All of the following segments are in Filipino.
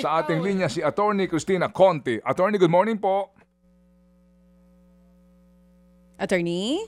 Sa ating linya si Attorney Cristina Conti. Attorney, good morning po. Attorney?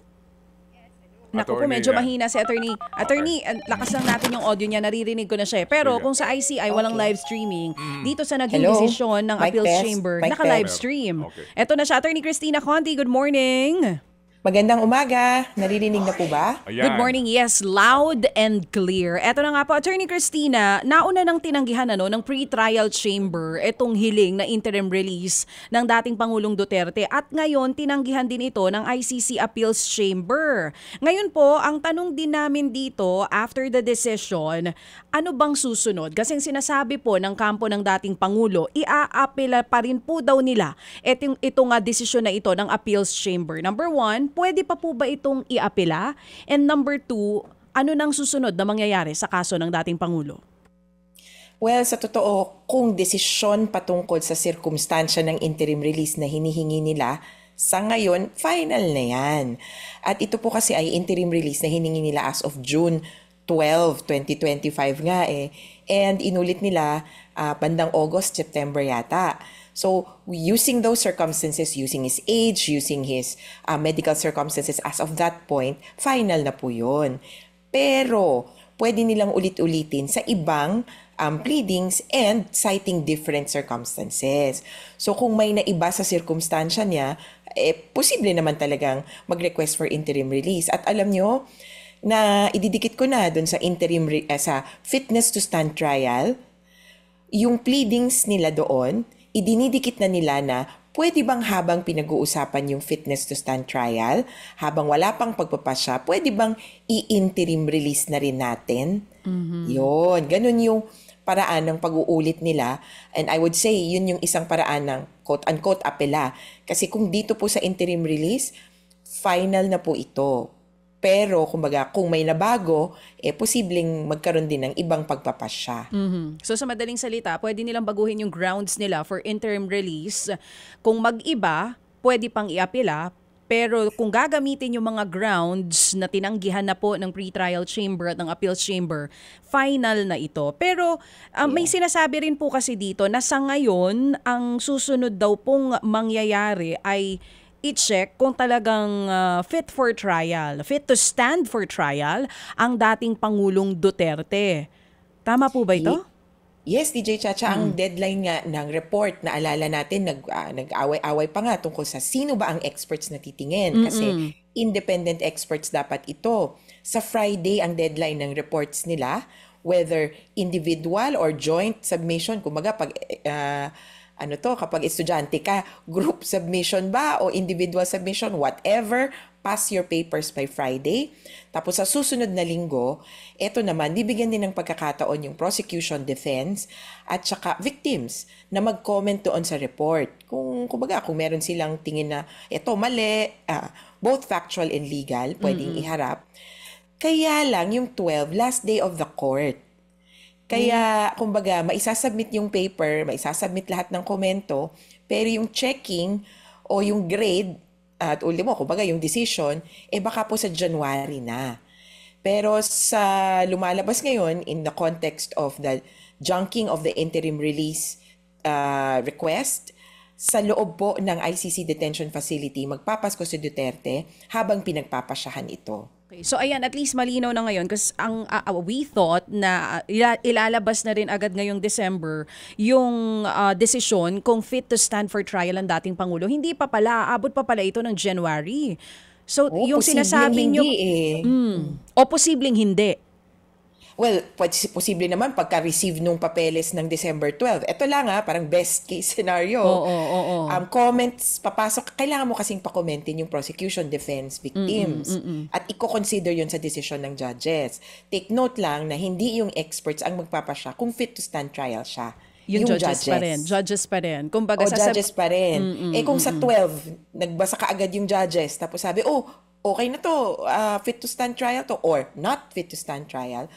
Naku po, medyo mahina si Attorney. Attorney, lakas lang natin yung audio niya, naririnig ko na siya. Pero kung sa ICI walang live streaming, dito sa naging desisyon ng Appeals Chamber, naka-live stream. Eto na siya, Attorney Cristina Conti, good morning. Magandang umaga. Naririnig na po ba? Ayan. Good morning. Yes, loud and clear. Eto na nga po, Attorney Cristina, nauna nang tinanggihan ng pre-trial chamber itong hiling na interim release ng dating Pangulong Duterte at ngayon tinanggihan din ito ng ICC Appeals Chamber. Ngayon po, ang tanong din namin dito after the decision, ano bang susunod? Kasi sinasabi po ng kampo ng dating Pangulo, iaapela pa rin po daw nila itong desisyon na ito ng Appeals Chamber. Number one, pwede pa po ba itong iapela? And number two, ano nang susunod na mangyayari sa kaso ng dating Pangulo? Well, sa totoo, kung desisyon patungkol sa sirkumstansya ng interim release na hinihingi nila, sa ngayon, final na yan. At ito po kasi ay interim release na hiningi nila as of June 12, 2025 nga eh. And inulit nila bandang August, September yata. So, using those circumstances, using his age, using his medical circumstances as of that point, final na po yun. Pero, pwede nilang ulit-ulitin sa ibang pleadings and citing different circumstances. So, kung may naiba sa circumstansya niya, posible naman talagang mag-request for interim release. At alam nyo, na ididikit ko na dun sa sa fitness to stand trial, yung pleadings nila doon, idinidikit na nila na pwede bang habang pinag-uusapan yung fitness to stand trial, habang wala pang pagpapasya, pwede bang i-interim release na rin natin? Yun, ganun yung paraan ng pag-uulit nila. And I would say, yun yung isang paraan ng quote-unquote apela. Kasi kung dito po sa interim release, final na po ito. Pero, kumbaga, kung may nabago, posibleng magkaroon din ng ibang pagpapasya. So, sa madaling salita, pwede nilang baguhin yung grounds nila for interim release. Kung mag-iba, pwede pang iapila. Pero kung gagamitin yung mga grounds na tinanggihan na po ng pre-trial chamber at ng appeals chamber, final na ito. Pero may sinasabi rin po kasi dito na sa ngayon, ang susunod daw pong mangyayari ay i-check kung talagang fit for trial, fit to stand for trial ang dating Pangulong Duterte. Tama po ba ito? Yes, DJ Chacha, ang deadline nga ng report, naalala natin, nag-away-away pa nga tungkol sa sino ba ang experts na titingin. Kasi independent experts dapat ito. Sa Friday, ang deadline ng reports nila, whether individual or joint submission, kumbaga pag kapag estudyante ka, group submission ba o individual submission, whatever, pass your papers by Friday. Tapos sa susunod na linggo, eto naman, bibigyan din ng pagkakataon yung prosecution, defense, at saka victims na mag-comment doon sa report. Kung meron silang tingin na eto mali, both factual and legal, pwedeng iharap. Kaya lang yung 12, last day of the court. Kaya, maisasubmit yung paper, maisasubmit lahat ng komento, pero yung checking o yung grade, at ultimo, yung decision, baka po sa January na. Pero sa lumalabas ngayon, in the context of the junking of the interim release request, sa loob po ng ICC Detention Facility, magpapasko si Duterte habang pinagpapasyahan ito. Okay. So ayan, at least malinaw na ngayon kasi ang we thought na ilalabas na rin agad ngayong December yung desisyon kung fit to stand for trial ang dating Pangulo. Hindi pa pala, abot pa pala ito ng January. So yung sinasabi nyo, o posibleng hindi. Well, posible naman pagka-receive nung papeles ng December 12. Ito lang parang best case scenario. Comments, papasok, kailangan mo kasing pakomentin yung prosecution, defense, victims. At i-consider yun sa desisyon ng judges. Take note lang na hindi yung experts ang magpapasya kung fit to stand trial siya. Yung judges pa rin. Judges pa rin. Kumbaga, judges pa rin. Kung sa 12, nagbasa ka agad yung judges, tapos sabi, okay na to, fit to stand trial to, or not fit to stand trial,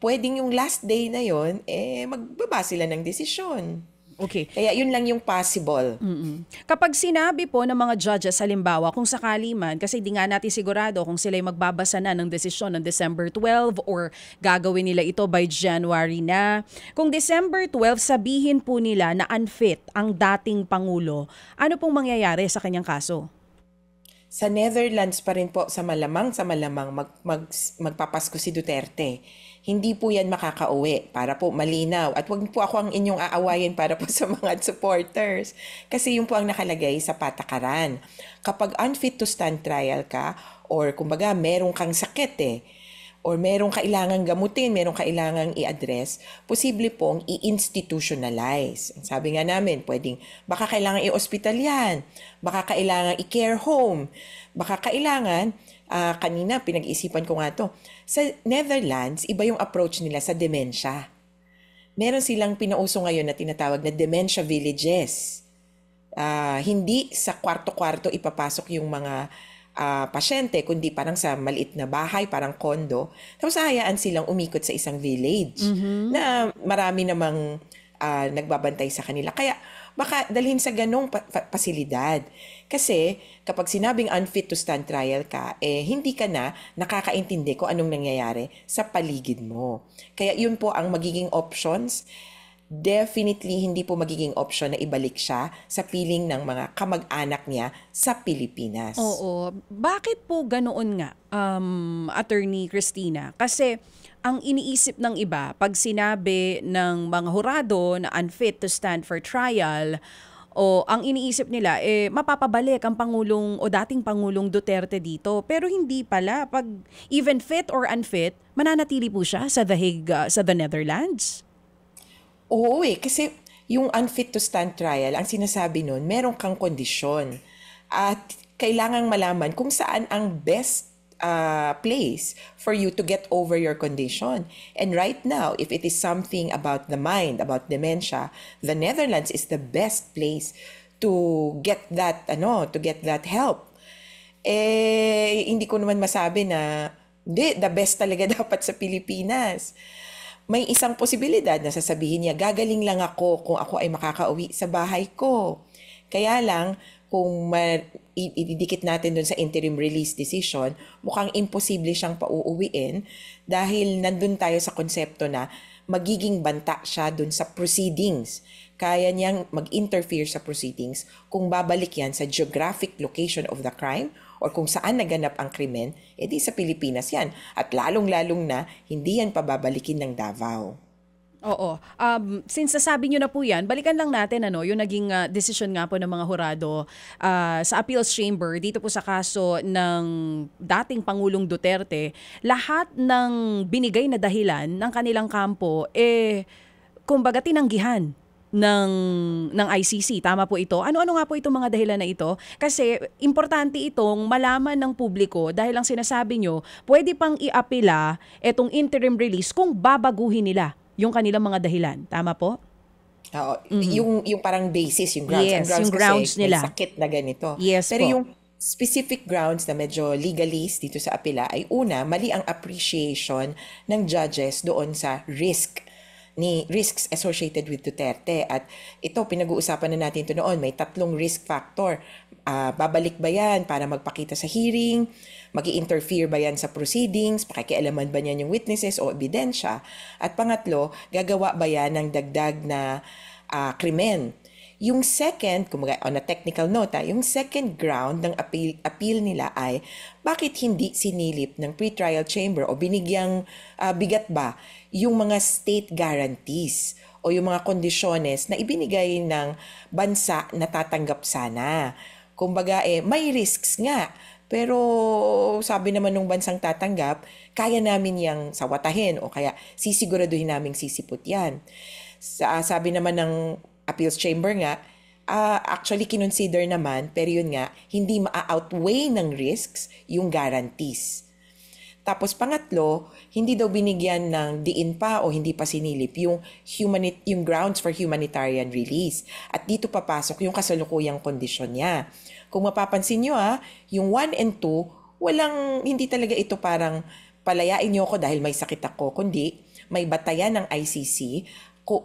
pwedeng yung last day na yon magbaba sila ng desisyon. Okay. Kaya yun lang yung possible. Kapag sinabi po ng mga judges, halimbawa, kung sakali man, kasi di nga natin sigurado kung sila'y magbabasa na ng desisyon ng December 12 or gagawin nila ito by January na. Kung December 12, sabihin po nila na unfit ang dating Pangulo, ano pong mangyayari sa kanyang kaso? Sa Netherlands pa rin po, sa malamang magpapasko si Duterte. Hindi po yan makakauwi para po malinaw. At wag po ako ang inyong aawayin para po sa mga supporters. Kasi yun po ang nakalagay sa patakaran. Kapag unfit to stand trial ka, or kumbaga meron kang sakit or merong kailangang gamutin, merong kailangang i-address, posible pong i-institutionalize. Sabi nga namin, baka kailangan i-hospital yan, baka kailangan i-care home, baka kailangan, kanina pinag-iisipan ko nga to, sa Netherlands, iba yung approach nila sa dementia. Meron silang pinauso ngayon na tinatawag na dementia villages. Hindi sa kwarto-kwarto ipapasok yung mga pasyente, kundi parang sa maliit na bahay, parang kondo. Tapos hayaan silang umikot sa isang village na marami namang nagbabantay sa kanila. Kaya baka dalhin sa ganong pasilidad. Kasi kapag sinabing unfit to stand trial ka, hindi ka na nakakaintindi kung anong nangyayari sa paligid mo. Kaya yun po ang magiging options. Definitely hindi po magiging option na ibalik siya sa piling ng mga kamag-anak niya sa Pilipinas. Oo. Bakit po ganoon nga, Attorney Cristina? Kasi ang iniisip ng iba, pag sinabi ng mga hurado na unfit to stand for trial, o ang iniisip nila, mapapabalik ang Pangulong o dating Pangulong Duterte dito. Pero hindi pala. Pag even fit or unfit, mananatili po siya sa The Hague, sa the Netherlands. Oo kasi yung unfit to stand trial, ang sinasabi nun, meron kang kondisyon. At kailangang malaman kung saan ang best place for you to get over your condition. And right now, if it is something about the mind, about dementia, the Netherlands is the best place to get that help. Hindi ko naman masabi na the best talaga dapat sa Pilipinas. May isang posibilidad na sasabihin niya, gagaling lang ako kung ako ay makakauwi sa bahay ko. Kaya lang, kung ididikit natin dun sa interim release decision, mukhang imposible siyang pauuwiin dahil nandun tayo sa konsepto na magiging banta siya dun sa proceedings. Kaya niyang mag-interfere sa proceedings kung babalik yan sa geographic location of the crime or kung saan naganap ang krimen, edi sa Pilipinas yan. At lalong-lalong na, hindi yan pababalikin ng Davao. Oo. Since nasabi nyo na po yan, balikan lang natin yung naging decision nga po ng mga hurado sa Appeals Chamber dito po sa kaso ng dating Pangulong Duterte. Lahat ng binigay na dahilan ng kanilang kampo, kumbaga tinanggihan ng ICC. Tama po ito. Ano-ano nga po itong mga dahilan na ito? Kasi importante itong malaman ng publiko dahil ang sinasabi nyo, pwede pang iapila itong interim release kung babaguhin nila yung kanilang mga dahilan. Tama po? Oo. Yung parang basis, yung grounds. Yes, ang grounds yung grounds kasi nila. May sakit na ganito. Yes Pero po. yung specific grounds na medyo legalist dito sa apela ay una, mali ang appreciation ng judges doon sa risks associated with Duterte. At ito, pinag-uusapan na natin ito noon. May 3 risk factor. Babalik ba yan para magpakita sa hearing? Mag-i-interfere ba yan sa proceedings? Pakikialaman ba niyan yung witnesses o ebidensya? At pangatlo, gagawa ba yan ng dagdag na krimen? Yung second, kumaga on a technical note, yung second ground ng appeal nila ay bakit hindi sinilip ng pretrial chamber o binigyang bigat ba yung mga state guarantees o yung mga kondisyones na ibinigay ng bansa na tatanggap sana. Kumbaga may risks nga. Pero sabi naman ng bansang tatanggap, kaya namin yang sawatahin o kaya sisiguraduhin naming sisipot yan. Sabi naman ng Appeals Chamber nga, actually kinonsider naman, pero yun nga, hindi ma-outweigh ng risks yung guarantees. Tapos pangatlo, hindi daw binigyan ng diin pa o hindi pa sinilip yung grounds for humanitarian release. At dito papasok yung kasalukuyang kondisyon niya. Kung mapapansin nyo yung 1 and 2, hindi talaga ito parang palayain nyo ako dahil may sakit ako, kundi may batayan ng ICC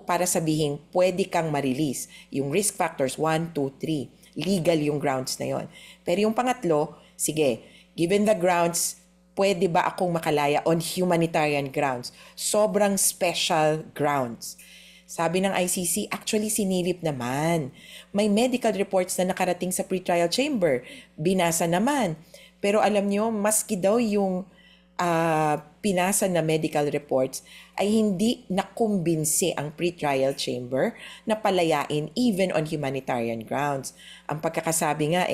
para sabihin pwede kang ma-release. Yung risk factors, 1, 2, 3. Legal yung grounds na yon. Pero yung pangatlo, sige, given the grounds, pwede ba akong makalaya on humanitarian grounds? Sobrang special grounds. Sabi ng ICC, actually sinilip naman. May medical reports na nakarating sa pretrial chamber. Binasa naman. Pero alam nyo, maski daw yung pinasa na medical reports ay hindi nakumbinsi ang pretrial chamber na palayain even on humanitarian grounds. Ang pagkakasabi nga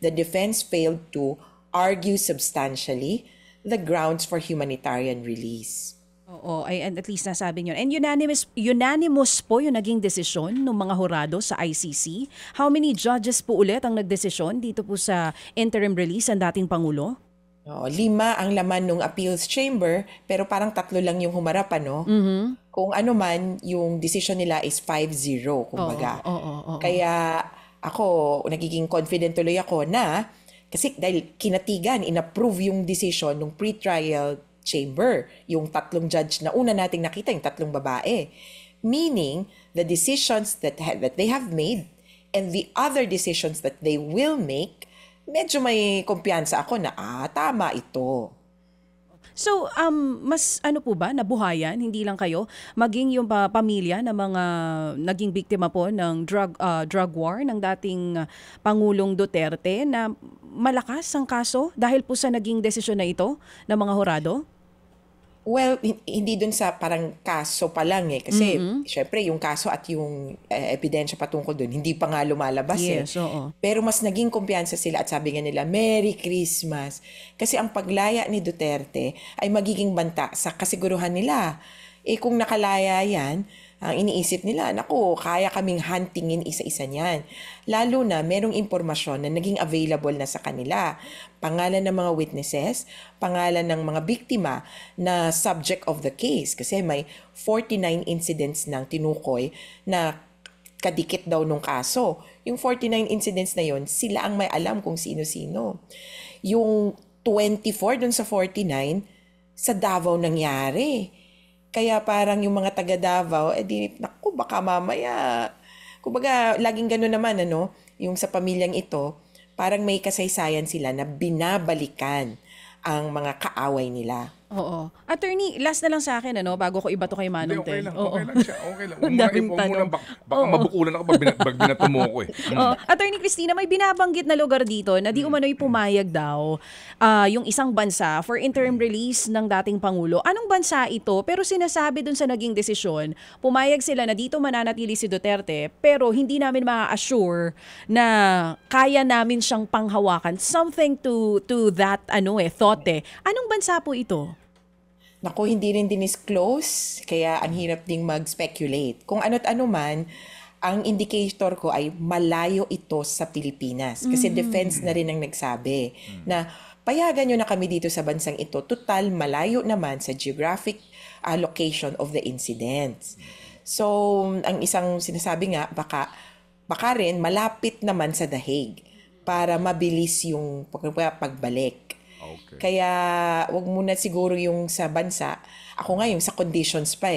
the defense failed to argue substantially the grounds for humanitarian release. Oo, and at least nasabi nyo. And unanimous po yung naging desisyon ng mga hurado sa ICC. How many judges po ulit ang nagdesisyon dito po sa interim release ang dating Pangulo? 5 ang laman ng appeals chamber, pero parang 3 lang yung humarap, ano? Kung ano man, yung decision nila is 5-0, kumbaga. Kaya ako, nagiging confident tuloy ako na, kasi dahil kinatigan, inapprove yung decision ng pretrial chamber, yung 3 judge na una nating nakita, yung 3 babae. Meaning, the decisions that they have made and the other decisions that they will make, medyo may kumpiyansa ako na, tama ito. So, mas ano po ba, nabuhayan, hindi lang kayo, maging yung pamilya ng mga naging biktima po ng drug war ng dating Pangulong Duterte na malakas ang kaso dahil po sa naging desisyon na ito ng mga hurado? Well, hindi dun sa parang kaso pa lang kasi syempre yung kaso at yung ebidensya patungkol dun, hindi pa nga lumalabas Yes, oo. Pero mas naging kumpiyansa sila at sabi nga nila, Merry Christmas. Kasi ang paglaya ni Duterte ay magiging banta sa kasiguruhan nila. Kung nakalaya yan, ang iniisip nila, naku, kaya kaming huntingin isa-isa niyan. Lalo na merong impormasyon na naging available na sa kanila. Pangalan ng mga witnesses, pangalan ng mga biktima na subject of the case. Kasi may 49 incidents ng tinukoy na kadikit daw nung kaso. Yung 49 incidents na yon, sila ang may alam kung sino-sino. Yung 24 dun sa 49, sa Davao nangyari. Kaya parang yung mga taga Davao, naku, baka mamaya. Kumbaga, laging gano'n naman, yung sa pamilyang ito, parang may kasaysayan sila na binabalikan ang mga kaaway nila. Oo. Attorney, last na lang sa akin, bago ko iba to kay Manong Okay Ted. lang, okay lang siya. Okay lang. Ang daming tanong. Baka mabukulan ako pag binato mo ako Attorney Cristina, may binabanggit na lugar dito na di umano'y pumayag daw yung isang bansa for interim release ng dating Pangulo. Anong bansa ito? Pero sinasabi dun sa naging desisyon, pumayag sila na dito mananatili si Duterte pero hindi namin ma-assure na kaya namin siyang panghawakan. Something to that thought. Anong bansa po ito? Naku, hindi rin dinisclose, kaya ang hirap ding mag-speculate. Kung ano't ano man, ang indicator ko ay malayo ito sa Pilipinas. Kasi defense na rin ang nagsabi na payagan nyo na kami dito sa bansang ito. Total, malayo naman sa geographic location of the incidents. So, ang isang sinasabi nga, baka rin malapit naman sa The Hague para mabilis yung pagbalik. Okay. Kaya wag muna siguro yung sa bansa. Ako nga yung sa conditions pa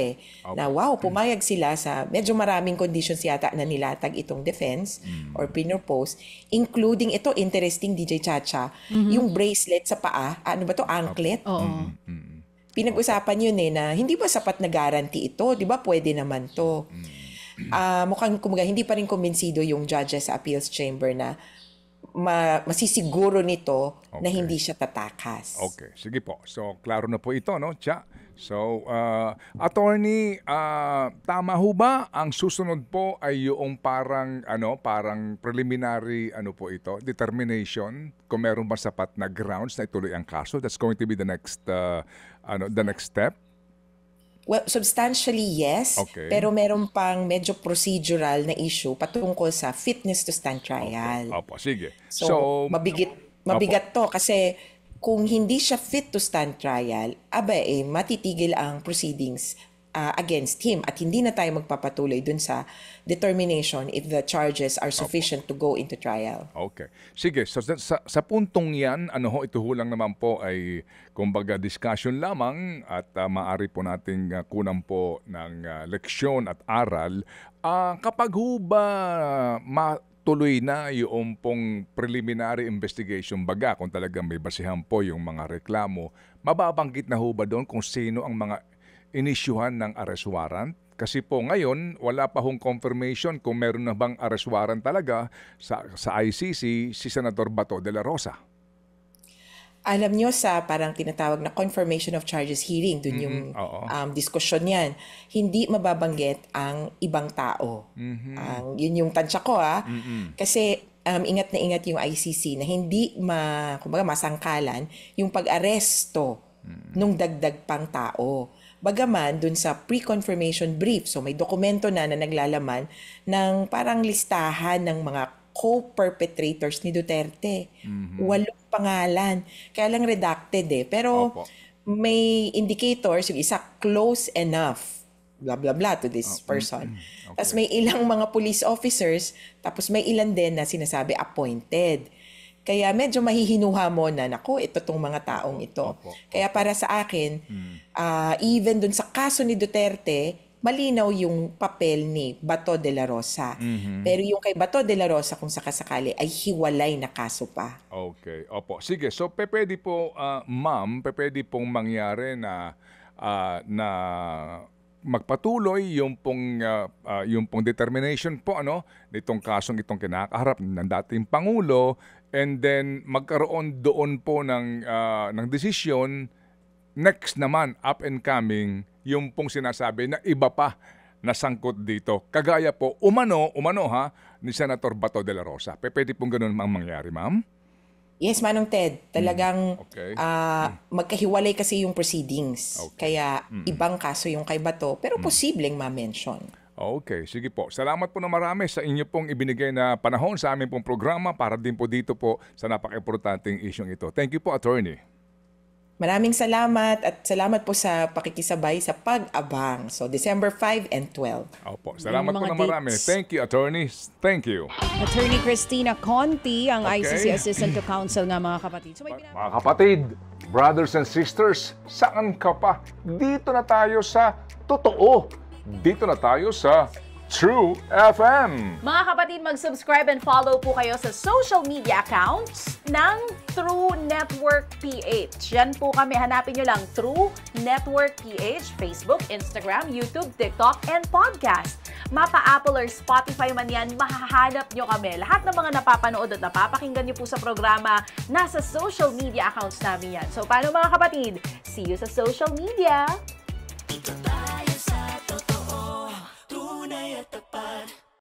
na wow, pumayag sila sa medyo maraming conditions yata na nilatag itong defense or pinropose, including ito, interesting DJ Chacha, yung bracelet sa paa, ano ba to, anklet? Oo. Pinag-usapan yun na hindi ba sapat na guarantee ito? Di ba pwede naman to? Mukhang kumbaga hindi pa rin kumbinsido yung judges sa appeals chamber na masisiguro nito na hindi siya tatakas. Okay, sige po. So, klaro na po ito, Cha? So, attorney, tama ho ba ang susunod po ay yung parang preliminary po ito, determination kung meron ba sapat na grounds na ituloy ang kaso? That's going to be the next step. Well, substantially yes, pero meron pang medyo procedural na issue patungkol sa fitness to stand trial. Opo, sige. So mabigat to kasi kung hindi siya fit to stand trial, matitigil ang proceedings against him at hindi na tayo magpapatuloy dun sa determination if the charges are sufficient to go into trial. Okay. Sige, so sa puntong yan, ito ho lang naman po ay kumbaga discussion lamang at maaari po nating kunan po ng leksyon at aral. Kapag ho ba matuloy na yung pong preliminary investigation baga, kung talagang may basihan po yung mga reklamo, mababanggit na ho ba doon kung sino ang mga inisyuhan ng arrest warrant? Kasi po ngayon, wala pa hong confirmation kung meron na bang arrest warrant talaga sa ICC si Senator Bato de la Rosa. Alam nyo sa parang tinatawag na confirmation of charges hearing, dun yung diskusyon yan, hindi mababanggit ang ibang tao. Yun yung tansya ko Kasi ingat na ingat yung ICC na hindi kumbaga masangkalan yung pag-aresto nung dagdag pang tao. Bagaman dun sa pre-confirmation brief, so may dokumento na naglalaman ng parang listahan ng mga co-perpetrators ni Duterte. 8 pangalan. Kaya lang redacted Pero may indicators, yung isa close enough, blah blah blah to this person. Okay. Tapos may ilang mga police officers, tapos may ilan din na sinasabi appointed. Kaya medyo mahihinuha mo na, naku, ito tong mga taong ito. Kaya para sa akin, even dun sa kaso ni Duterte, malinaw yung papel ni Bato de la Rosa. Pero yung kay Bato de la Rosa, kung sakasakali, ay hiwalay na kaso pa. Okay. Opo. Sige. So, pwede po, ma'am, pwede pong mangyari na magpatuloy yung pong determination po nitong kasong itong kinakaharap ng dating Pangulo, and then magkaroon doon po ng desisyon. Next naman, up and coming, yung pong sinasabi na iba pa na sangkot dito. Kagaya po, umano ni Senator Bato de la Rosa. Pwede pong ganun mangyari, ma'am? Yes, Manong Ted. Talagang magkahiwalay kasi yung proceedings. Kaya ibang kaso yung kay Bato, pero posibleng ma-mention. Okay, sige po. Salamat po na marami sa inyo pong ibinigay na panahon sa aming pong programa para din po dito po sa napaka-importanting isyong ito. Thank you po, Attorney. Maraming salamat at salamat po sa pakikisabay sa pag-abang. So, December 5 and 12. Opo, salamat po na marami. Thank you, Attorney. Thank you. Attorney Cristina Conti, ang ICC Assistant to Counsel nga mga kapatid. So, mga kapatid, brothers and sisters, saan ka pa? Dito na tayo sa totoo. Dito na tayo sa True FM. Mga kapatid, mag-subscribe and follow po kayo sa social media accounts ng True Network PH. Yan po kami. Hanapin nyo lang True Network PH, Facebook, Instagram, YouTube, TikTok, and podcast. Mapa Apple or Spotify man yan, mahahanap nyo kami. Lahat ng mga napapanood at napapakinggan nyo po sa programa, nasa social media accounts namin yan. So, paano mga kapatid? See you sa social media!